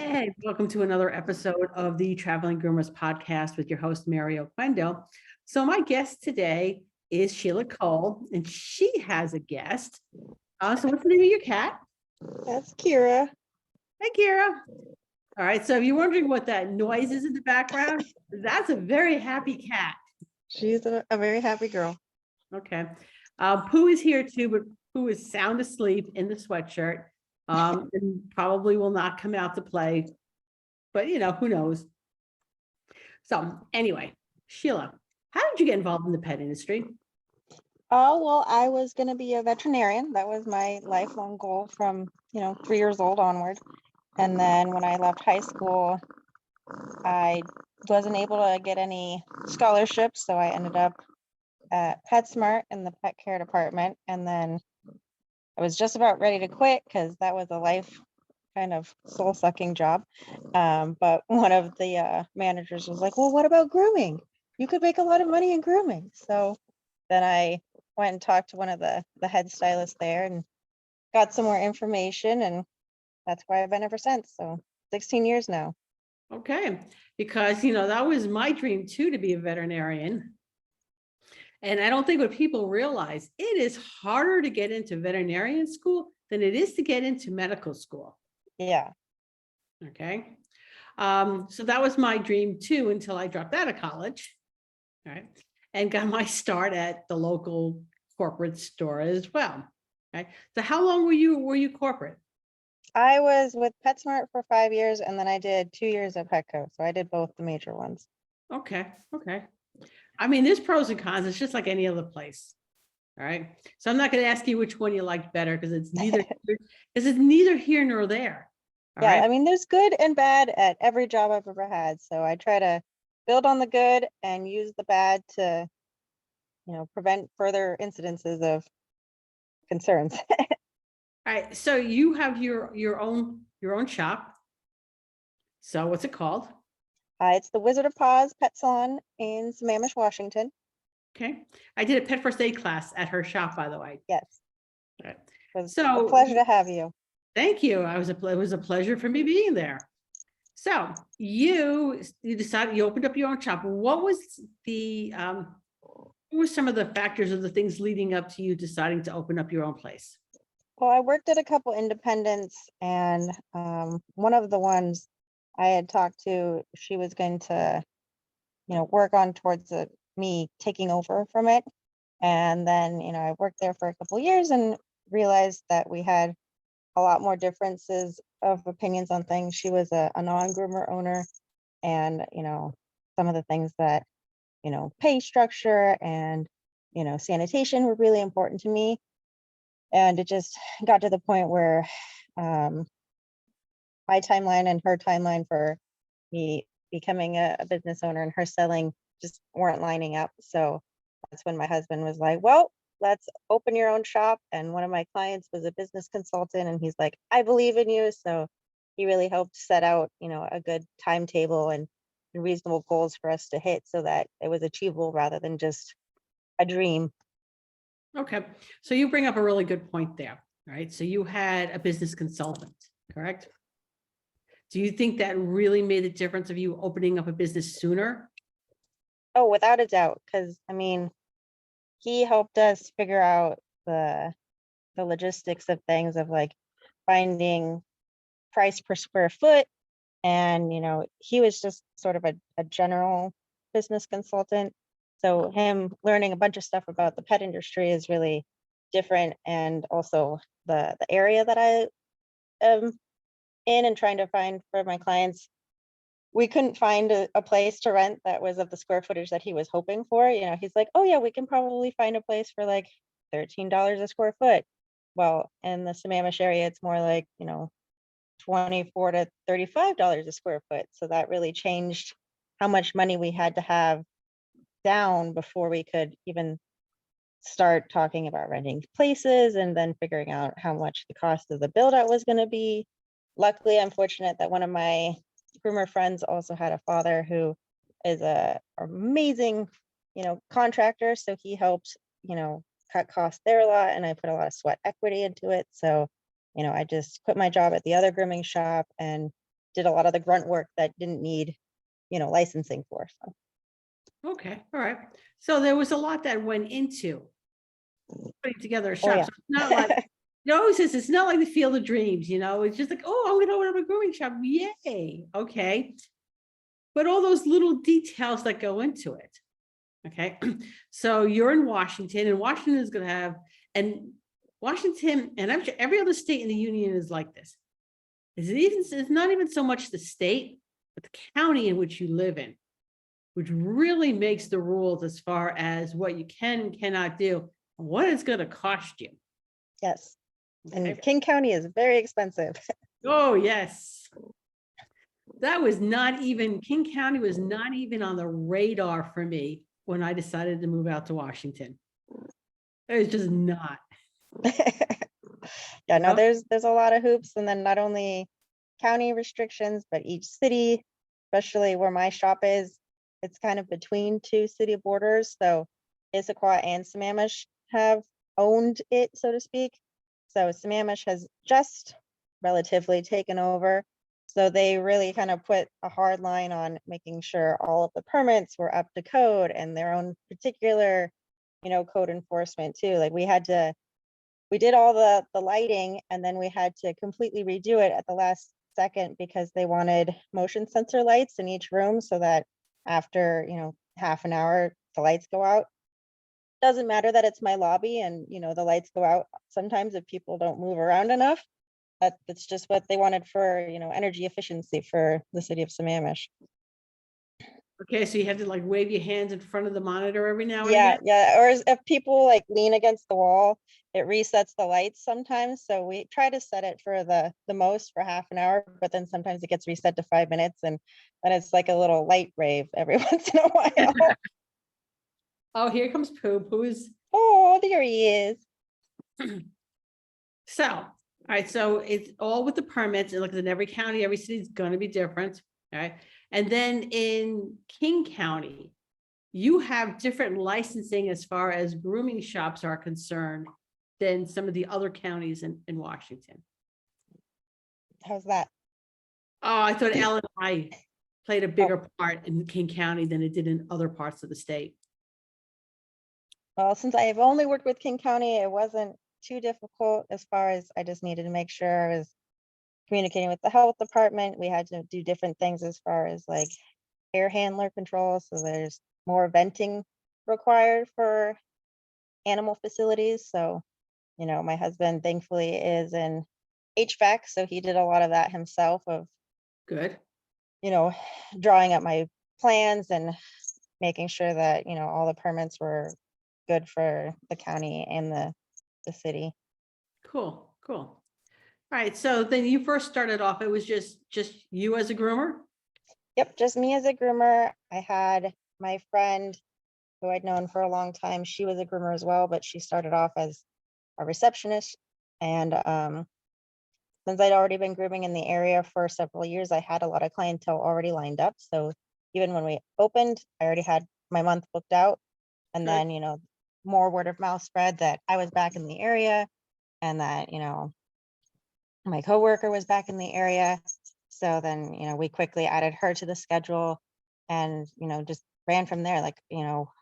Hey, welcome to another episode of the Traveling Groomers podcast with your host, Mary Oquendo. So my guest today is Sheila Cole, and she has a guest. So what's the name of your cat? That's Kira. Hey, Kira. All right, so if you're wondering what that noise is in the background, that's a very happy cat. She's a very happy girl. Okay. Pooh is here too, but Pooh is sound asleep in the sweatshirt and probably will not come out to play. But, who knows? So anyway, Sheila, how did you get involved in the pet industry? Oh, well, I was going to be a veterinarian. That was my lifelong goal from, 3 years old onward. And then when I left high school, I wasn't able to get any scholarships. So I ended up at PetSmart in the pet care department. And then I was just about ready to quit because that was a life kind of soul sucking job. But one of the managers was like, well, what about grooming? You could make a lot of money in grooming. So then I went and talked to one of the head stylists there and got some more information. And that's where I've been ever since. So 16 years now. Okay, because, that was my dream too, to be a veterinarian. And I don't think what people realize, it is harder to get into veterinarian school than it is to get into medical school. Yeah. Okay. So that was my dream too, until I dropped out of college. Right. And got my start at the local corporate store as well. Okay. So how long were you corporate? I was with PetSmart for 5 years, and then I did 2 years at Petco. So I did both the major ones. Okay. I mean, there's pros and cons. It's just like any other place. All right. So I'm not going to ask you which one you liked better because it's neither here nor there. All Yeah, right. I mean, there's good and bad at every job I've ever had. So I try to build on the good and use the bad to, prevent further incidences of concerns. All right. So you have your own shop. So what's it called? It's the Wizard of Paws Pet Salon in Sammamish, Washington. Okay. I did a pet first aid class at her shop, by the way. Yes. All right. It was So a pleasure to have you. Thank you. It was a pleasure for me being there. So you decided you opened up your own shop. What were some of the factors or the things leading up to you deciding to open up your own place? Well, I worked at a couple independents, and one of the ones I had talked to, she was going to, work on towards me taking over from it. And then, I worked there for a couple years and realized that we had a lot more differences of opinions on things. She was a non-groomer owner, and, some of the things that, pay structure and, sanitation were really important to me. And it just got to the point where my timeline and her timeline for me becoming a business owner and her selling just weren't lining up. So that's when my husband was like, well, let's open your own shop. And one of my clients was a business consultant, and he's like, I believe in you. So he really helped set out, a good timetable and reasonable goals for us to hit so that it was achievable rather than just a dream. Okay. So you bring up a really good point there, right? So you had a business consultant, correct? Do you think that really made a difference of you opening up a business sooner? Oh, without a doubt. Because I mean, he helped us figure out the logistics of things, of like finding price per square foot. And, he was just sort of a general business consultant. So him learning a bunch of stuff about the pet industry is really different. And also the area that I am in and trying to find for my clients, we couldn't find a place to rent that was of the square footage that he was hoping for. He's like, oh yeah, we can probably find a place for like $13 a square foot. Well, in the Sammamish area, it's more like, $24 to $35 a square foot. So that really changed how much money we had to have down before we could even start talking about renting places and then figuring out how much the cost of the build out was going to be. Luckily, I'm fortunate that one of my groomer friends also had a father who is a amazing, contractor. So he helped, cut costs there a lot, and I put a lot of sweat equity into it. So, I just quit my job at the other grooming shop and did a lot of the grunt work that didn't need, licensing for. So Okay, all right. So there was a lot that went into putting together a Oh, shop. yeah. So it's not like, always says it's not like the Field of Dreams, it's just like, oh, I'm gonna open up a grooming shop. Yay. Okay. But all those little details that go into it. Okay. So you're in Washington, and Washington is gonna have, and Washington, and I'm sure every other state in the union is like this. It's not even so much the state, but the county in which you live in, which really makes the rules as far as what you can and cannot do, and what it's going to cost you. Yes. And Okay. King County is very expensive. Oh, yes. That was not even, King County was not even on the radar for me when I decided to move out to Washington. It was just not. Yeah, no, Yep. there's a lot of hoops, and then not only county restrictions, but each city, especially where my shop is, it's kind of between two city borders. So Issaquah and Sammamish have owned it, so to speak. So Sammamish has just relatively taken over. So they really kind of put a hard line on making sure all of the permits were up to code and their own particular, code enforcement too. Like we did all the lighting, and then we had to completely redo it at the last second because they wanted motion sensor lights in each room so that after, half an hour, the lights go out. Doesn't matter that it's my lobby and, the lights go out sometimes if people don't move around enough. That's just what they wanted for, energy efficiency for the city of Sammamish. Okay, so you have to like wave your hands in front of the monitor every now and Yeah, again. yeah. Or if people like lean against the wall, it resets the lights sometimes. So we try to set it for the most for half an hour, but then sometimes it gets reset to 5 minutes, and then it's like a little light rave every once in a while. Oh, here comes Pooh. Pooh is Oh, there he is. so, all right, so it's all with the permits, and look, in every county, every city is gonna be different, all right? And then in King County, you have different licensing as far as grooming shops are concerned than some of the other counties in Washington. How's that? Oh, I thought Illinois played a bigger part in King County than it did in other parts of the state. Well, since I have only worked with King County, it wasn't too difficult as far as I just needed to make sure I was communicating with the health department. We had to do different things as far as like air handler control. So there's more venting required for animal facilities. So, my husband thankfully is in HVAC, so he did a lot of that himself of, Good. drawing up my plans and making sure that, all the permits were good for the county and the city. Cool, cool. All right, so then you first started off, it was just you as a groomer? Yep, just me as a groomer. I had my friend who I'd known for a long time. She was a groomer as well, but she started off as a receptionist. And since I'd already been grooming in the area for several years, I had a lot of clientele already lined up. So even when we opened, I already had my month booked out. And Good. then, more word of mouth spread that I was back in the area, and that, my coworker was back in the area. So then, we quickly added her to the schedule and, just ran from there. Like,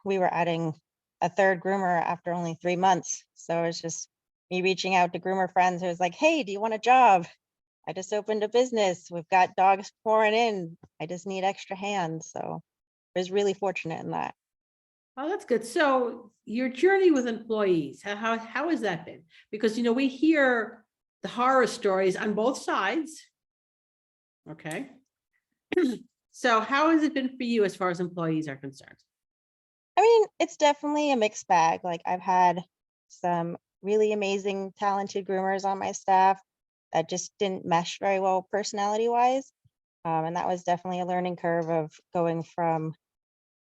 we were adding a third groomer after only 3 months. So it's just me reaching out to groomer friends who was like, hey, do you want a job? I just opened a business. We've got dogs pouring in. I just need extra hands. So I was really fortunate in that. Oh, that's good. So your journey with employees, how has that been? Because, we hear the horror stories on both sides. Okay. So how has it been for you as far as employees are concerned? I mean, it's definitely a mixed bag. Like I've had some really amazing, talented groomers on my staff that just didn't mesh very well personality wise. And that was definitely a learning curve of going from,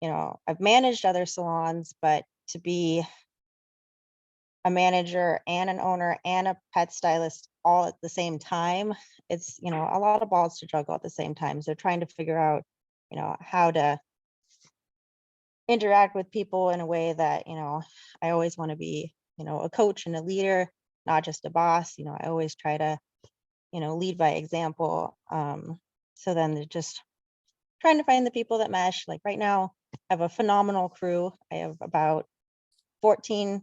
I've managed other salons, but to be a manager and an owner and a pet stylist all at the same time, it's, a lot of balls to juggle at the same time. So trying to figure out, how to interact with people in a way that, I always want to be, a coach and a leader, not just a boss. I always try to, lead by example. So then they're just trying to find the people that mesh. Like right now, I have a phenomenal crew. I have about 14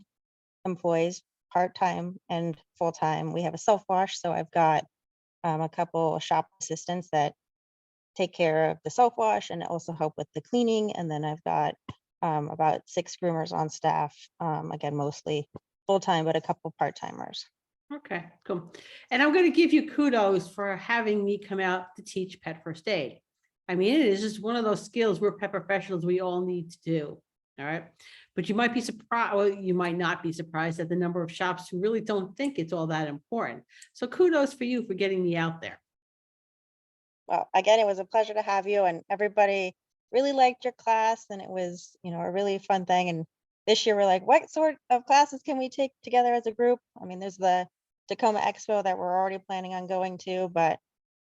employees, part-time and full-time. We have a self-wash, so I've got a couple of shop assistants that take care of the self-wash and also help with the cleaning. And then I've got about 6 groomers on staff, again, mostly full-time, but a couple part-timers. Okay, cool. And I'm going to give you kudos for having me come out to teach pet first aid. I mean, it is just one of those skills we're pet professionals we all need to do. All right. But you might be surprised, well, you might not be surprised at the number of shops who really don't think it's all that important. So kudos for you for getting me out there. Well, again, it was a pleasure to have you, and everybody really liked your class, and it was, a really fun thing. And this year we're like, what sort of classes can we take together as a group? I mean, there's the Tacoma Expo that we're already planning on going to, but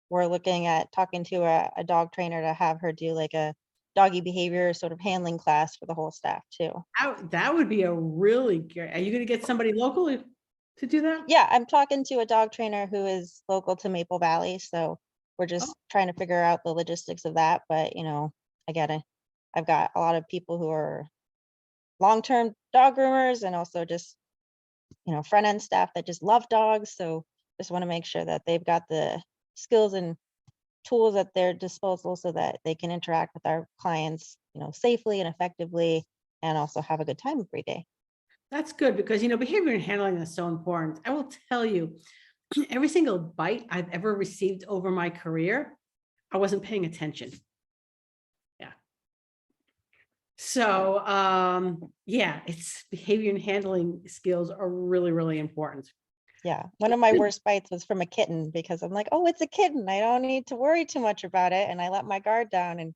we're looking at talking to a dog trainer to have her do like a doggy behavior sort of handling class for the whole staff too. That would be a really great. Are you going to get somebody locally to do that? Yeah, I'm talking to a dog trainer who is local to Maple Valley, so we're Oh. just trying to figure out the logistics of that. But I've got a lot of people who are long-term dog groomers and also just front end staff that just love dogs. So just want to make sure that they've got the skills and tools at their disposal so that they can interact with our clients, safely and effectively, and also have a good time every day. That's good because, behavior and handling is so important. I will tell you, every single bite I've ever received over my career, I wasn't paying attention. Yeah. So, yeah, it's behavior and handling skills are really, really important. Yeah. One of my worst bites was from a kitten because I'm like, oh, it's a kitten. I don't need to worry too much about it. And I let my guard down and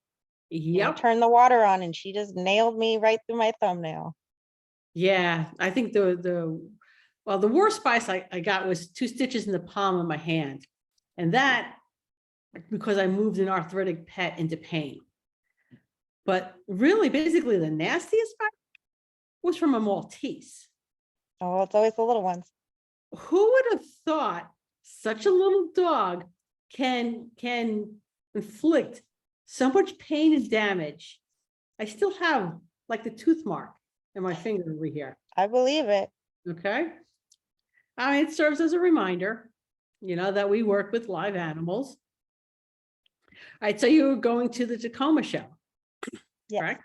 Yep. turned the water on, and she just nailed me right through my thumbnail. Yeah. I think the worst bites I got was 2 stitches in the palm of my hand. And that because I moved an arthritic pet into pain. But really, basically, the nastiest bite was from a Maltese. Oh, it's always the little ones. Who would have thought such a little dog can inflict so much pain and damage? I still have like the tooth mark in my finger over here. I believe it. Okay. I mean, it serves as a reminder, that we work with live animals. All right. So you were going to the Tacoma show, Yes. correct?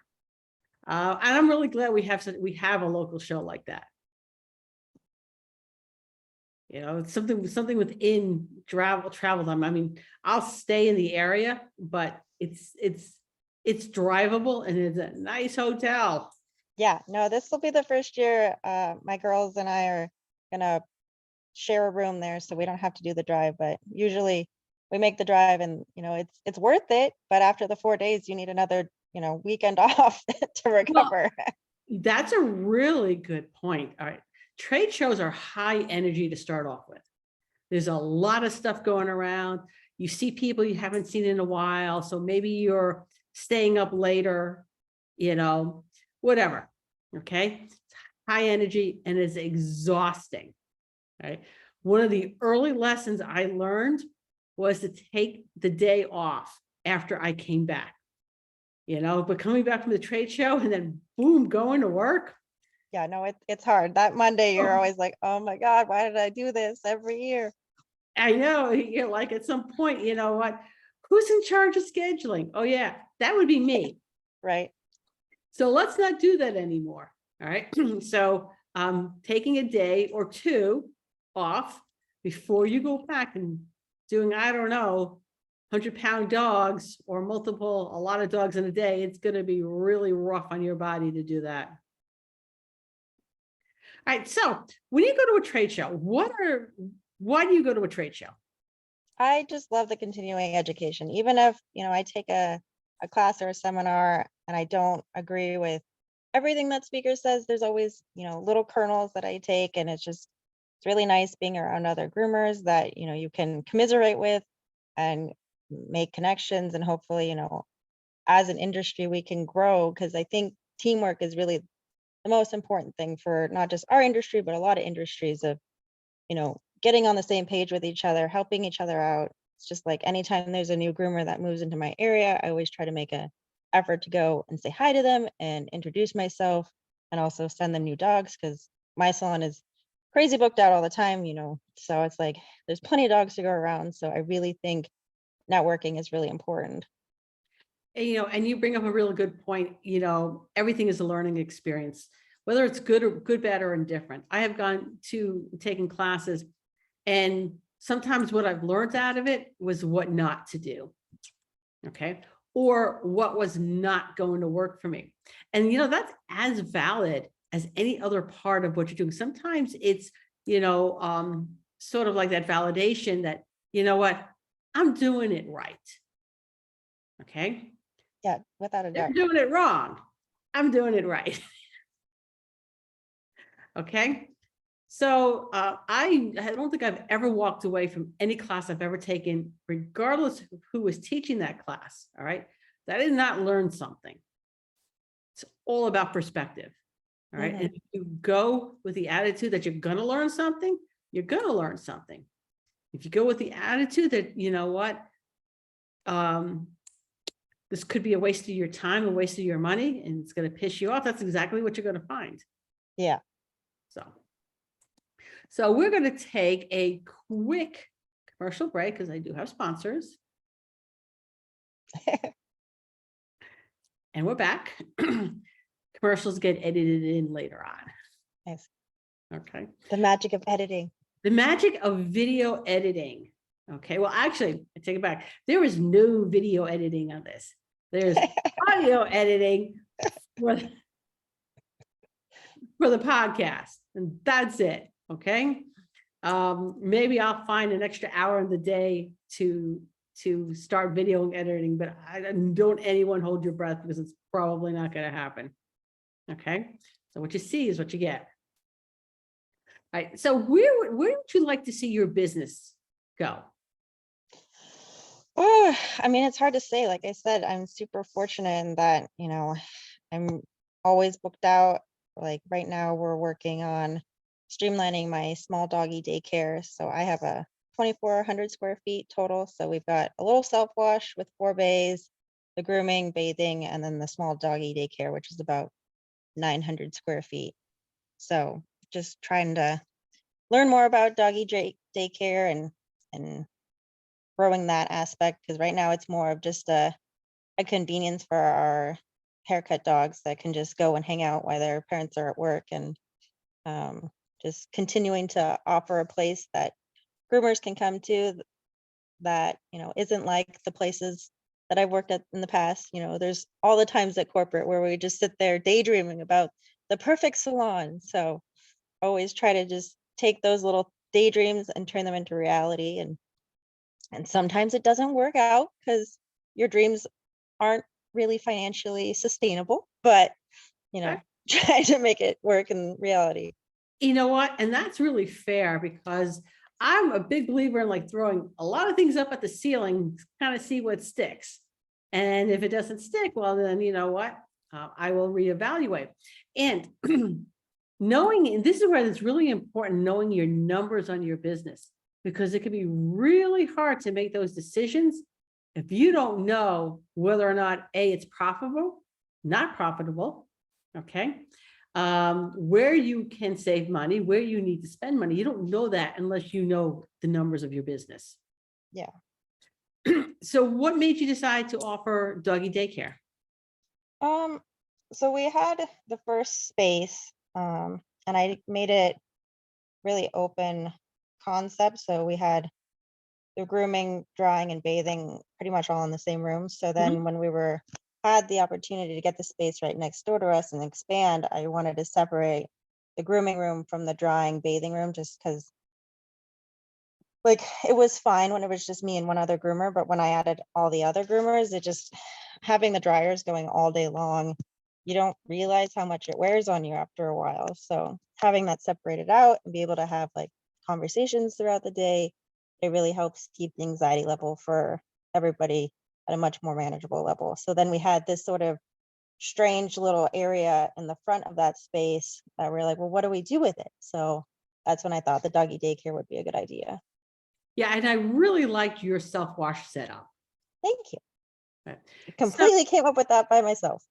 And I'm really glad we have a local show like that. It's something within travel time. I mean, I'll stay in the area, but it's drivable and it's a nice hotel. Yeah, no, this will be the first year my girls and I are gonna share a room there, so we don't have to do the drive. But usually we make the drive, and it's worth it. But after the 4 days, you need another weekend off to recover. Well, that's a really good point. All right. Trade shows are high energy to start off with. There's a lot of stuff going around. You see people you haven't seen in a while. So maybe you're staying up later, whatever. Okay. It's high energy and it's exhausting. Right. One of the early lessons I learned was to take the day off after I came back. But coming back from the trade show and then boom, going to work. Yeah, no, it's hard. That Monday, you're Oh. always like, oh my God, why did I do this every year? I know, you're like at some point, you know what? Who's in charge of scheduling? Oh yeah, that would be me. Right. So let's not do that anymore. All right. So taking a day or two off before you go back and doing, I don't know, 100-pound dogs or a lot of dogs in a day, it's going to be really rough on your body to do that. All right. So when you go to a trade show, why do you go to a trade show? I just love the continuing education. Even if, I take a class or a seminar and I don't agree with everything that speaker says, there's always, little kernels that I take. And it's really nice being around other groomers that, you can commiserate with and make connections. And hopefully, as an industry, we can grow, because I think teamwork is really the most important thing for not just our industry, but a lot of industries of, getting on the same page with each other, helping each other out. It's just like anytime there's a new groomer that moves into my area, I always try to make a effort to go and say hi to them and introduce myself, and also send them new dogs, because my salon is crazy booked out all the time, so it's like there's plenty of dogs to go around. So I really think networking is really important. And you bring up a really good point. Everything is a learning experience, whether it's good, bad, or indifferent. I have gone to taking classes, and sometimes what I've learned out of it was what not to do. Okay. Or what was not going to work for me. And, that's as valid as any other part of what you're doing. Sometimes it's, sort of like that validation that, you know what, I'm doing it right. Okay. Yeah, without a They're doubt. doing it wrong. I'm doing it right. Okay. So I don't think I've ever walked away from any class I've ever taken, regardless of who was teaching that class. All right. That I did not learn something. It's all about perspective. All right. And if you go with the attitude that you're going to learn something, you're going to learn something. If you go with the attitude that, you know what, this could be a waste of your time, a waste of your money, and it's going to piss you off, that's exactly what you're going to find. Yeah. So we're going to take a quick commercial break because I do have sponsors. And we're back. Commercials get edited in later on. Nice. Okay. The magic of editing. The magic of video editing. Okay. Well, actually, I take it back. There is no video editing on this. There's audio editing for the podcast, and that's it. Okay. Maybe I'll find an extra hour in the day to start video editing, but don't anyone hold your breath, because it's probably not going to happen. Okay. So what you see is what you get. All right. So where would you like to see your business go? Oh, I mean, it's hard to say. Like I said, I'm super fortunate in that, I'm always booked out. Like right now we're working on streamlining my small doggy daycare. So I have a 2,400 square feet total. So we've got a little self-wash with 4 bays, the grooming, bathing, and then the small doggy daycare, which is about 900 square feet. So just trying to learn more about doggy daycare and growing that aspect, because right now it's more of just a convenience for our haircut dogs that can just go and hang out while their parents are at work, and just continuing to offer a place that groomers can come to that, isn't like the places that I've worked at in the past. There's all the times at corporate where we just sit there daydreaming about the perfect salon. So always try to just take those little daydreams and turn them into reality. And sometimes it doesn't work out because your dreams aren't really financially sustainable, but try to make it work in reality. You know what? And that's really fair, because I'm a big believer in like throwing a lot of things up at the ceiling, kind of see what sticks. And if it doesn't stick, well, then you know what? I will reevaluate. And knowing, and this is where it's really important, knowing your numbers on your business, because it can be really hard to make those decisions if you don't know whether or not A, it's profitable, not profitable, okay? Where you can save money, where you need to spend money. You don't know that unless you know the numbers of your business. Yeah. So what made you decide to offer doggy daycare? So we had the first space, and I made it really open concept. So we had the grooming, drying, and bathing pretty much all in the same room. So then when we had the opportunity to get the space right next door to us and expand, I wanted to separate the grooming room from the drying, bathing room, just because like it was fine when it was just me and one other groomer, but when I added all the other groomers, it just, having the dryers going all day long, you don't realize how much it wears on you after a while. So having that separated out and be able to have like conversations throughout the day, it really helps keep the anxiety level for everybody at a much more manageable level. So then we had this sort of strange little area in the front of that space that we're like, well, what do we do with it? So that's when I thought the doggy daycare would be a good idea. Yeah, and I really liked your self-wash setup. Thank you. Right. Completely came up with that by myself.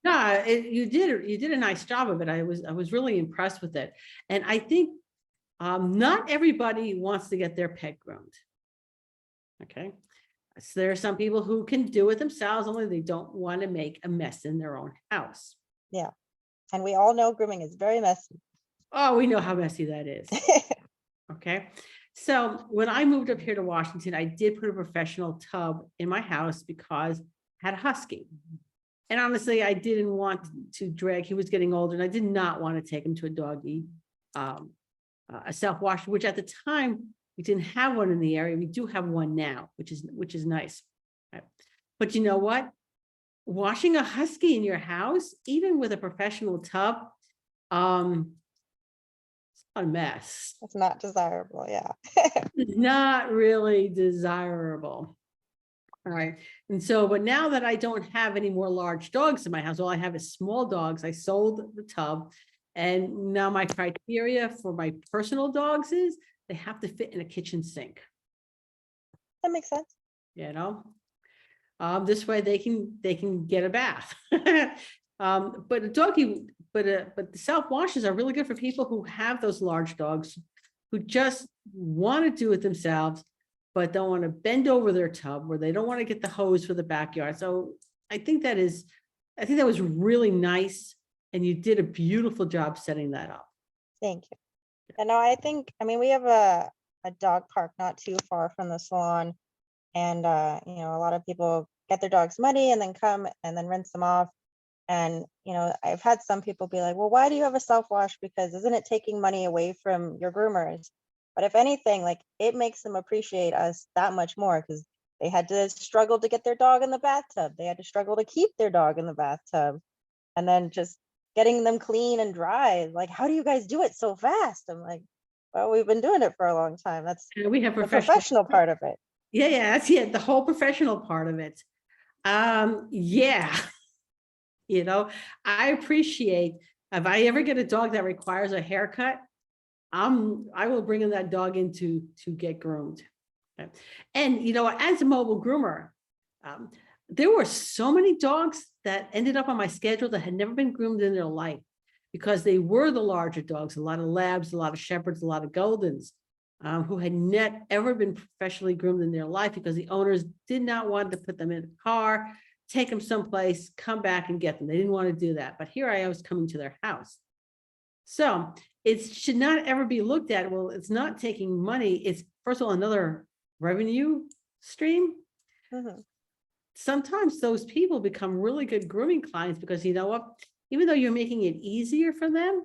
No, you did a nice job of it. I was really impressed with it. And I think not everybody wants to get their pet groomed. Okay. So there are some people who can do it themselves, only they don't want to make a mess in their own house. Yeah. And we all know grooming is very messy. Oh, we know how messy that is. Okay. So when I moved up here to Washington, I did put a professional tub in my house because I had a husky. And honestly, I didn't want to drag, he was getting older and I did not want to take him to a doggy, a self-wash, which at the time we didn't have one in the area. We do have one now, which is nice. Right? But you know what? Washing a husky in your house, even with a professional tub, it's a mess. It's not desirable. Yeah. It's not really desirable. All right. And so, but now that I don't have any more large dogs in my house, all I have is small dogs. I sold the tub. And now my criteria for my personal dogs is they have to fit in a kitchen sink, That makes sense. you know? This way they can get a bath. But a doggy, but the self washes are really good for people who have those large dogs who just want to do it themselves, but don't want to bend over their tub, or they don't want to get the hose for the backyard. So I think that was really nice, and you did a beautiful job setting that up. Thank you. And no, I mean, we have a dog park not too far from the salon. And, you know, a lot of people get their dogs muddy and then come and then rinse them off. And, you know, I've had some people be like, well, why do you have a self-wash? Because isn't it taking money away from your groomers? But if anything, like, it makes them appreciate us that much more, because they had to struggle to get their dog in the bathtub. They had to struggle to keep their dog in the bathtub. And then just getting them clean and dry. Like, how do you guys do it so fast? I'm like, well, we've been doing it for a long time. That's And we have the professional part of it. Yeah, that's it. The whole professional part of it. Yeah. You know, I appreciate, if I ever get a dog that requires a haircut, I will bring in that dog in to get groomed. Okay. And, you know, as a mobile groomer, there were so many dogs that ended up on my schedule that had never been groomed in their life, because they were the larger dogs, a lot of labs, a lot of shepherds, a lot of goldens, who had not ever been professionally groomed in their life, because the owners did not want to put them in a car, take them someplace, come back and get them. They didn't want to do that. But here I was coming to their house. So it should not ever be looked at, well, it's not taking money. It's, first of all, another revenue stream. Mhm. Sometimes those people become really good grooming clients, because you know what, even though you're making it easier for them,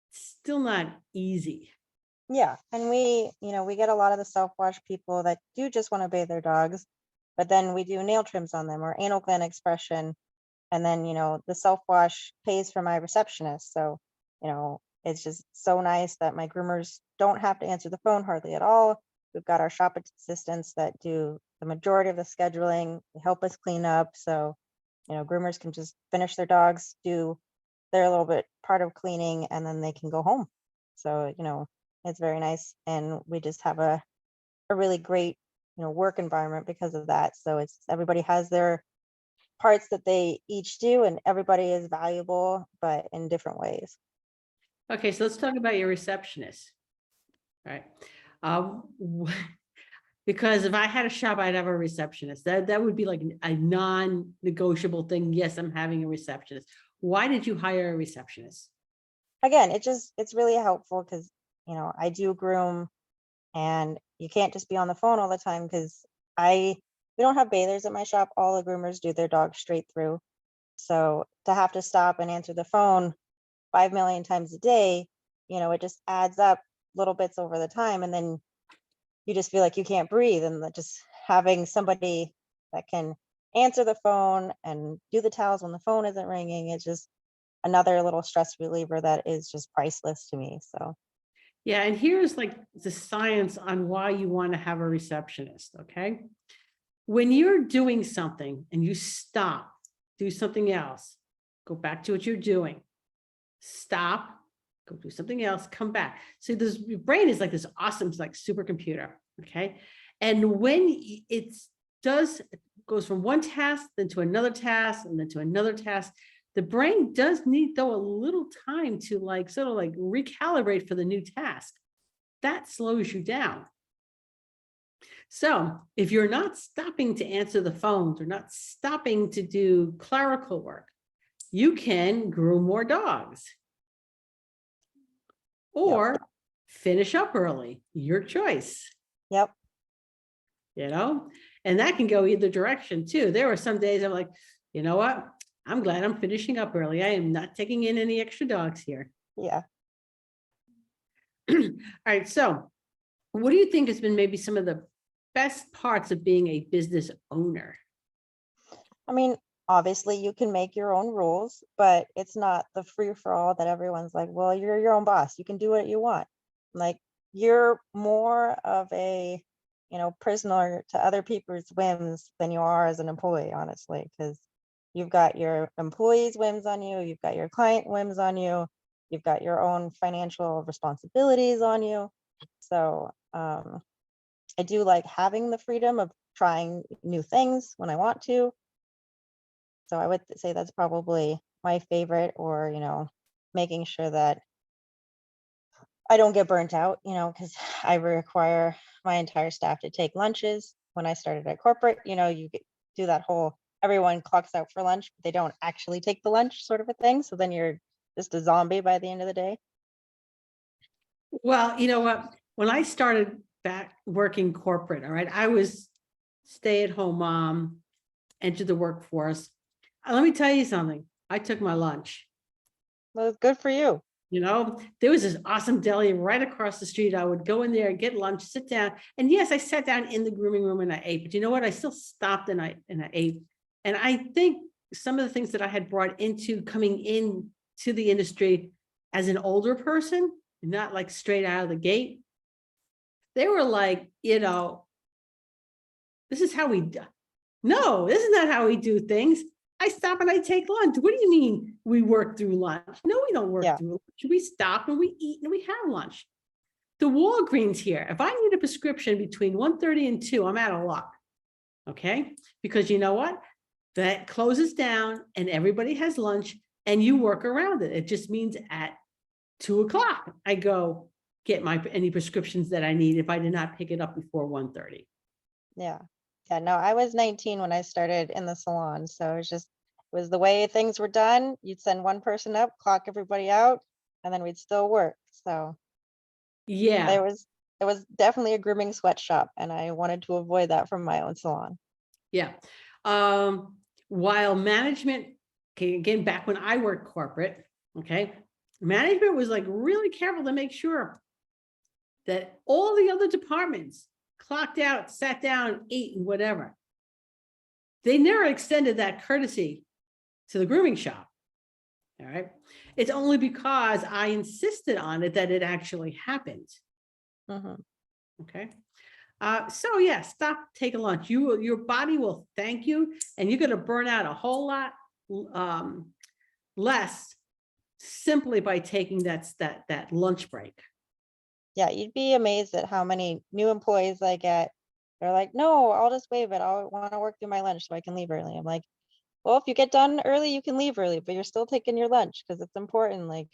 it's still not easy. Yeah, and we, you know, we get a lot of the self-wash people that do just want to bathe their dogs, but then we do nail trims on them or anal gland expression. And then, you know, the self-wash pays for my receptionist. So, you know, it's just so nice that my groomers don't have to answer the phone hardly at all. We've got our shop assistants that do the majority of the scheduling, they help us clean up. So, you know, groomers can just finish their dogs, do their little bit part of cleaning, and then they can go home. So, you know, it's very nice. And we just have a really great, you know, work environment because of that. So it's, everybody has their parts that they each do, and everybody is valuable, but in different ways. Okay, so let's talk about your receptionist. All right. Because if I had a shop, I'd have a receptionist. That would be like a non-negotiable thing. Yes, I'm having a receptionist. Why did you hire a receptionist? Again, it's really helpful because, you know, I do groom, and you can't just be on the phone all the time, because we don't have bathers at my shop. All the groomers do their dogs straight through. So to have to stop and answer the phone 5 million times a day, you know, it just adds up little bits over the time. And then you just feel like you can't breathe. And just having somebody that can answer the phone and do the towels when the phone isn't ringing, it's just another little stress reliever that is just priceless to me. So Yeah, and here's like the science on why you want to have a receptionist, okay? When you're doing something and you stop, do something else, go back to what you're doing, stop, go do something else, come back. So this your brain is like this awesome, like supercomputer. Okay. And when it goes from one task, then to another task, and then to another task, the brain does need though a little time to like sort of like recalibrate for the new task. That slows you down. So if you're not stopping to answer the phones or not stopping to do clerical work, you can groom more dogs or finish up early, your choice. Yep. And that can go either direction too. There were some days I'm like, you know what? I'm glad I'm finishing up early. I am not taking in any extra dogs here. Yeah. All right. So what do you think has been maybe some of the best parts of being a business owner? I mean, obviously you can make your own rules, but it's not the free for all that everyone's like, well, you're your own boss. You can do what you want. Like you're more of a, prisoner to other people's whims than you are as an employee, honestly, because you've got your employees' whims on you, you've got your client whims on you, you've got your own financial responsibilities on you. So I do like having the freedom of trying new things when I want to. So I would say that's probably my favorite, or, making sure that I don't get burnt out, because I require my entire staff to take lunches. When I started at corporate, you do that whole everyone clocks out for lunch, but they don't actually take the lunch sort of a thing. So then you're just a zombie by the end of the day. Well, you know what? When I started back working corporate, all right, I was stay-at-home mom, entered the workforce. Let me tell you something. I took my lunch. Well, it's good for you. There was this awesome deli right across the street. I would go in there, get lunch, sit down. And yes, I sat down in the grooming room and I ate, but you know what? I still stopped and I ate. And I think some of the things that I had brought into coming in to the industry as an older person, not like straight out of the gate, they were like, this is how we do. No, this is not how we do things. I stop and I take lunch. What do you mean we work through lunch? No, we don't work through lunch. We stop and we eat and we have lunch. The Walgreens here, if I need a prescription between 1:30 and 2, I'm out of luck. Okay? Because you know what? That closes down and everybody has lunch and you work around it. It just means at 2 o'clock, I go get any prescriptions that I need if I did not pick it up before 1:30. Yeah. Yeah, no, I was 19 when I started in the salon. So it was the way things were done. You'd send one person up, clock everybody out, and then we'd still work. So yeah, it was definitely a grooming sweatshop, and I wanted to avoid that from my own salon. yeah. While management, okay, again, back when I worked corporate, okay, management was like really careful to make sure that all the other departments clocked out, sat down, ate, and whatever. They never extended that courtesy to the grooming shop. All right. It's only because I insisted on it that it actually happened. Okay. So yeah, stop, take a lunch. Your body will thank you, and you're going to burn out a whole lot less simply by taking that lunch break. Yeah, you'd be amazed at how many new employees I get. They're like, no, I'll just waive it. I want to work through my lunch so I can leave early. I'm like, well, if you get done early, you can leave early, but you're still taking your lunch because it's important. Like,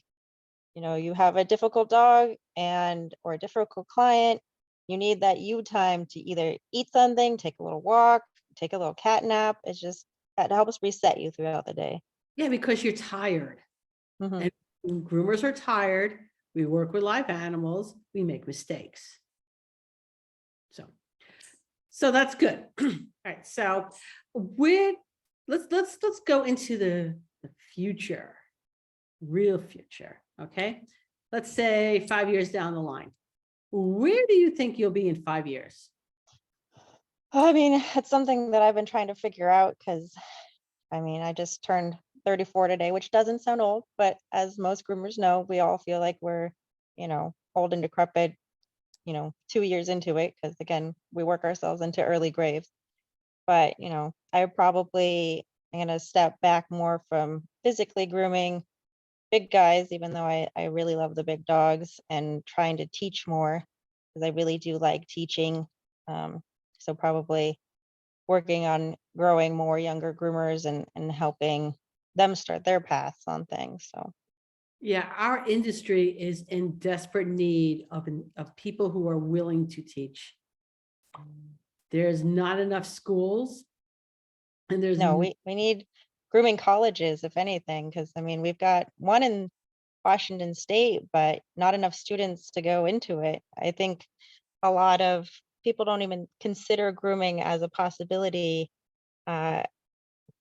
you have a difficult dog or a difficult client. You need that you time to either eat something, take a little walk, take a little cat nap. It's just that helps reset you throughout the day. Yeah, because you're tired. And groomers are tired. We work with live animals. We make mistakes. So that's good. All right. So let's go into the future, real future. Okay. Let's say 5 years down the line. Where do you think you'll be in 5 years? I mean, it's something that I've been trying to figure out because, I just turned 34 today, which doesn't sound old, but as most groomers know, we all feel like we're, old and decrepit, 2 years into it, because again, we work ourselves into early graves. But, I'm going to step back more from physically grooming, big guys, even though I really love the big dogs, and trying to teach more because I really do like teaching. So probably working on growing more younger groomers and helping them start their paths on things. So Yeah, our industry is in desperate need of people who are willing to teach. There's not enough schools, and there's no, we need grooming colleges, if anything, because I mean, we've got one in Washington State, but not enough students to go into it. I think a lot of people don't even consider grooming as a possibility. A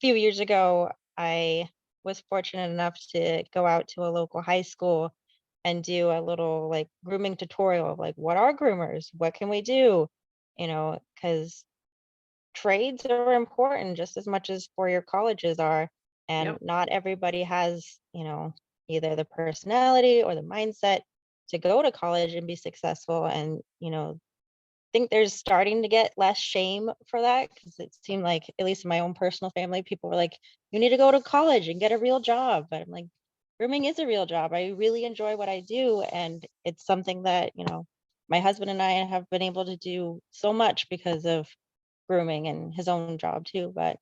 few years ago, I was fortunate enough to go out to a local high school and do a little like grooming tutorial of like, what are groomers? What can we do? Because trades are important just as much as four-year colleges are. And yep. not everybody has, either the personality or the mindset to go to college and be successful. And, think there's starting to get less shame for that because it seemed like, at least in my own personal family, people were like, you need to go to college and get a real job. But I'm like, grooming is a real job. I really enjoy what I do. And it's something that, my husband and I have been able to do so much because of grooming and his own job too, but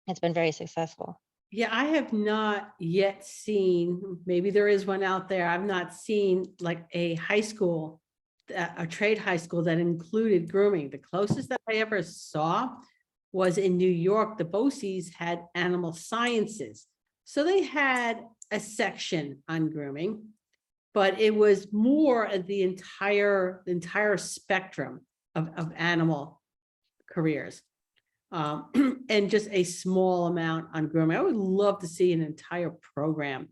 it's been very successful. Yeah, I have not yet seen, maybe there is one out there. I've not seen like a high school, a trade high school that included grooming. The closest that I ever saw was in New York. The BOCES had animal sciences. So they had a section on grooming, but it was more of the entire spectrum of animal careers. And just a small amount on grooming. I would love to see an entire program.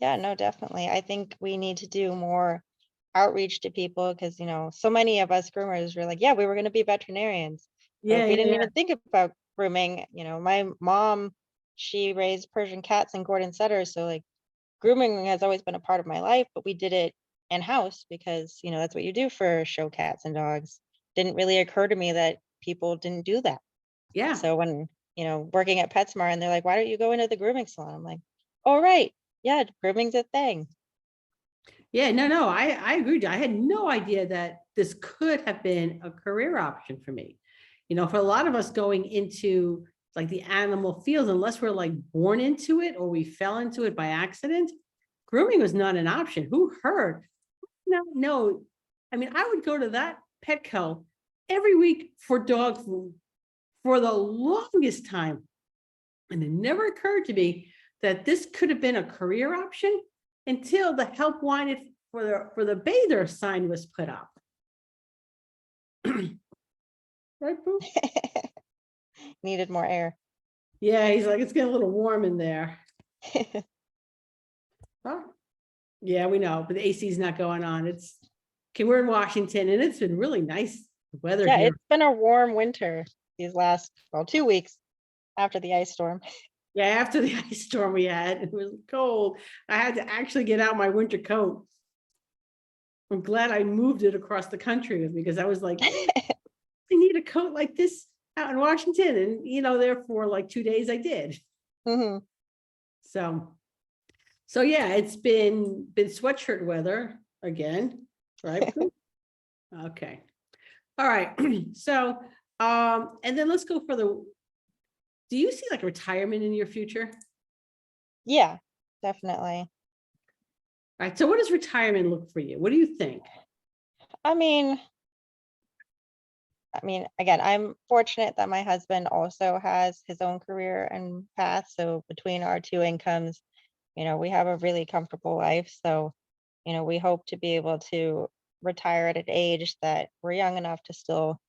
Yeah, no, definitely. I think we need to do more outreach to people because, so many of us groomers were like, yeah, we were going to be veterinarians. Yeah, Like we didn't yeah, even think about grooming. My mom, she raised Persian cats and Gordon setters. So like grooming has always been a part of my life, but we did it in-house because, that's what you do for show cats and dogs. Didn't really occur to me that people didn't do that. yeah, So when, working at PetSmart and they're like, why don't you go into the grooming salon? I'm like, oh, right. Yeah, grooming's a thing. yeah. No, I agree. I had no idea that this could have been a career option for me. For a lot of us going into like the animal fields, unless we're like born into it or we fell into it by accident, grooming was not an option. Who heard? No. I mean, I would go to that Petco every week for dog food for the longest time. And it never occurred to me that this could have been a career option until the help wanted for the bather sign was put up. Right, Boo? Needed more air. Yeah, he's like, it's getting a little warm in there. Oh, yeah, we know, but the AC is not going on. It's okay. We're in Washington, and it's been really nice weather Yeah, here. it's been a warm winter these last, 2 weeks after the ice storm. Yeah, after the ice storm we had, it was cold. I had to actually get out my winter coat. I'm glad I moved it across the country with me because I was like, I need a coat like this out in Washington. And, there for like 2 days I did. hmm So yeah, it's been sweatshirt weather again, right? Okay. All right. So, and then let's go for do you see like retirement in your future? Yeah, definitely. All right. So what does retirement look for you? What do you think? I mean, again, I'm fortunate that my husband also has his own career and path. So between our two incomes, we have a really comfortable life. So, we hope to be able to retire at an age that we're young enough to still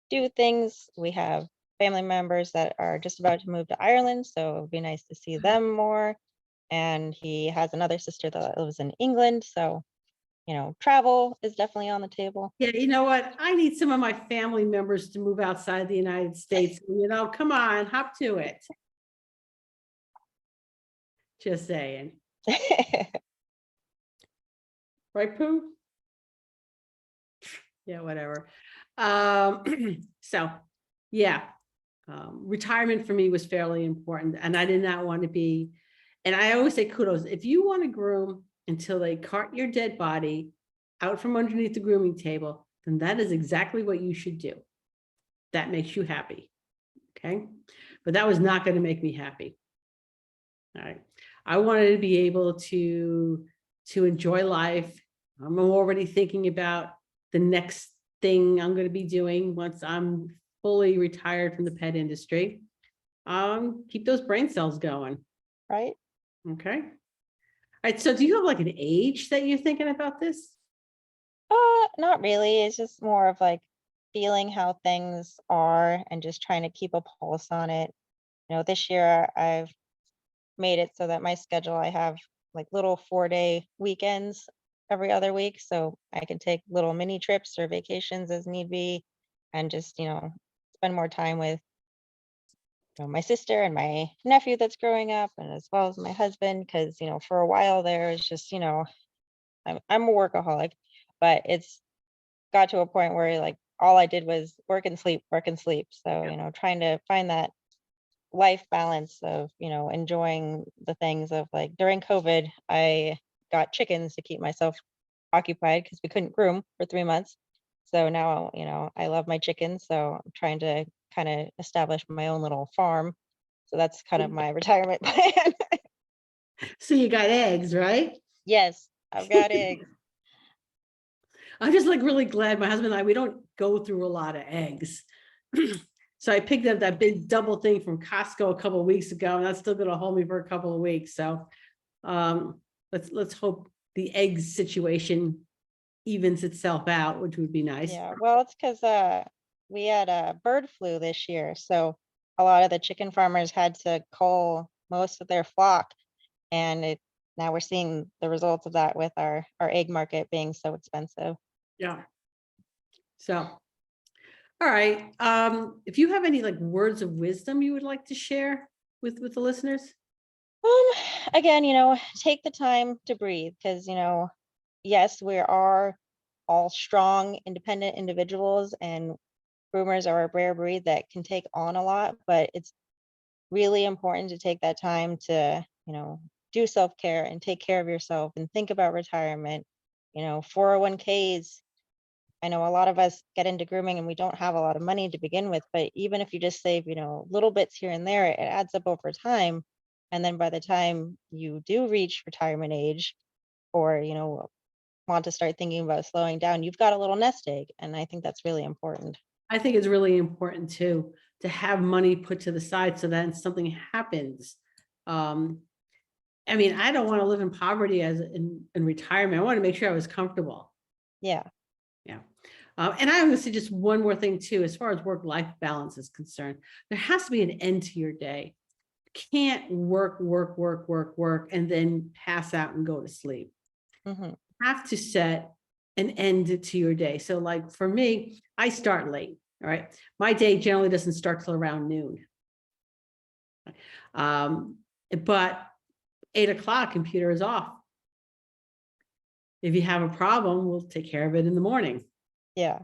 do things. We have family members that are just about to move to Ireland. So it would be nice to see them more. And he has another sister that lives in England. So, travel is definitely on the table. Yeah, you know what? I need some of my family members to move outside the United States. Come on, hop to it. Just saying. Right, Pooh? Yeah, whatever. So yeah, retirement for me was fairly important, and I did not want to be And I always say kudos, if you want to groom until they cart your dead body out from underneath the grooming table, then that is exactly what you should do. That makes you happy. Okay. But that was not going to make me happy. All right. I wanted to be able to enjoy life. I'm already thinking about the next thing I'm going to be doing once I'm fully retired from the pet industry. Keep those brain cells going. Right? Okay. All right. So do you have like an age that you're thinking about this? Not really. It's just more of like feeling how things are and just trying to keep a pulse on it. This year I've made it so that my schedule, I have like little 4-day weekends every other week. So I can take little mini trips or vacations as need be and just, spend more time with my sister and my nephew that's growing up, and as well as my husband, because for a while there it's just I'm a workaholic, but it's got to a point where like all I did was work and sleep, work and sleep. So trying to find that life balance of enjoying the things of like during COVID I got chickens to keep myself occupied because we couldn't groom for 3 months. So now I love my chickens, so I'm trying to kind of establish my own little farm. So that's kind of my retirement plan. So you got eggs, right? Yes, I've got eggs. I'm just like really glad my husband and I, we don't go through a lot of eggs. So I picked up that big double thing from Costco a couple of weeks ago, and that's still going to hold me for a couple of weeks. So let's hope the eggs situation evens itself out, which would be nice. Yeah, well, it's because we had a bird flu this year, so a lot of the chicken farmers had to cull most of their flock, and now we're seeing the results of that with our egg market being so expensive. Yeah. So, all right. If you have any like words of wisdom you would like to share with the listeners. Again, take the time to breathe because, yes, we are all strong, independent individuals, and groomers are a rare breed that can take on a lot, but it's really important to take that time to, do self-care and take care of yourself and think about retirement. 401ks. I know a lot of us get into grooming and we don't have a lot of money to begin with, but even if you just save, little bits here and there, it adds up over time. And then by the time you do reach retirement age or, want to start thinking about slowing down, you've got a little nest egg. And I think that's really important. I think it's really important too, to have money put to the side so that if something happens. I mean, I don't want to live in poverty in retirement. I want to make sure I was comfortable. Yeah. Yeah. And I would say just one more thing too, as far as work-life balance is concerned, there has to be an end to your day. You can't work, and then pass out and go to sleep. Mm-hmm. You have to set an end to your day. So like for me, I start late. All right. My day generally doesn't start till around noon. But 8 o'clock, computer is off. If you have a problem, we'll take care of it in the morning. Yeah.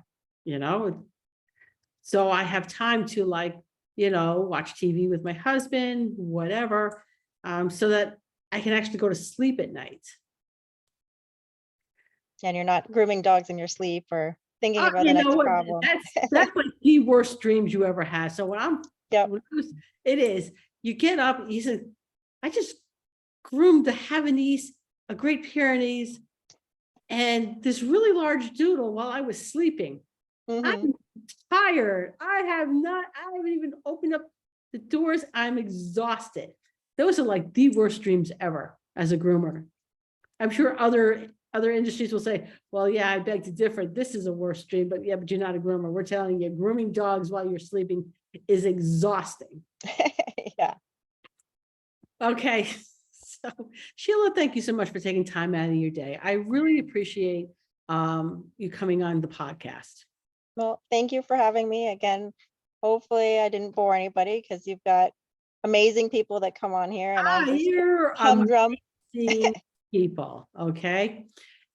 So I have time to watch TV with my husband, whatever, so that I can actually go to sleep at night. And you're not grooming dogs in your sleep or thinking about the next problem. That's like the worst dreams you ever had. So it is, you get up, you said, I just groomed the Havanese, a Great Pyrenees, and this really large doodle while I was sleeping. Mm-hmm. I'm tired. I haven't even opened up the doors. I'm exhausted. Those are like the worst dreams ever as a groomer. I'm sure other industries will say, well, yeah, I beg to differ. This is a worse dream, but you're not a groomer. We're telling you, grooming dogs while you're sleeping is exhausting. Yeah. Okay. So Sheila, thank you so much for taking time out of your day. I really appreciate you coming on the podcast. Well, thank you for having me again. Hopefully I didn't bore anybody because you've got amazing people that come on here and I'm just You're humdrum. amazing people. Okay.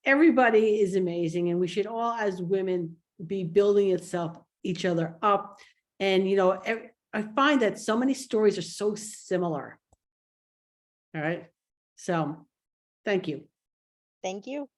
Everybody is amazing. And we should all, as women, be building each other up. And, I find that so many stories are so similar. All right. So, thank you. Thank you.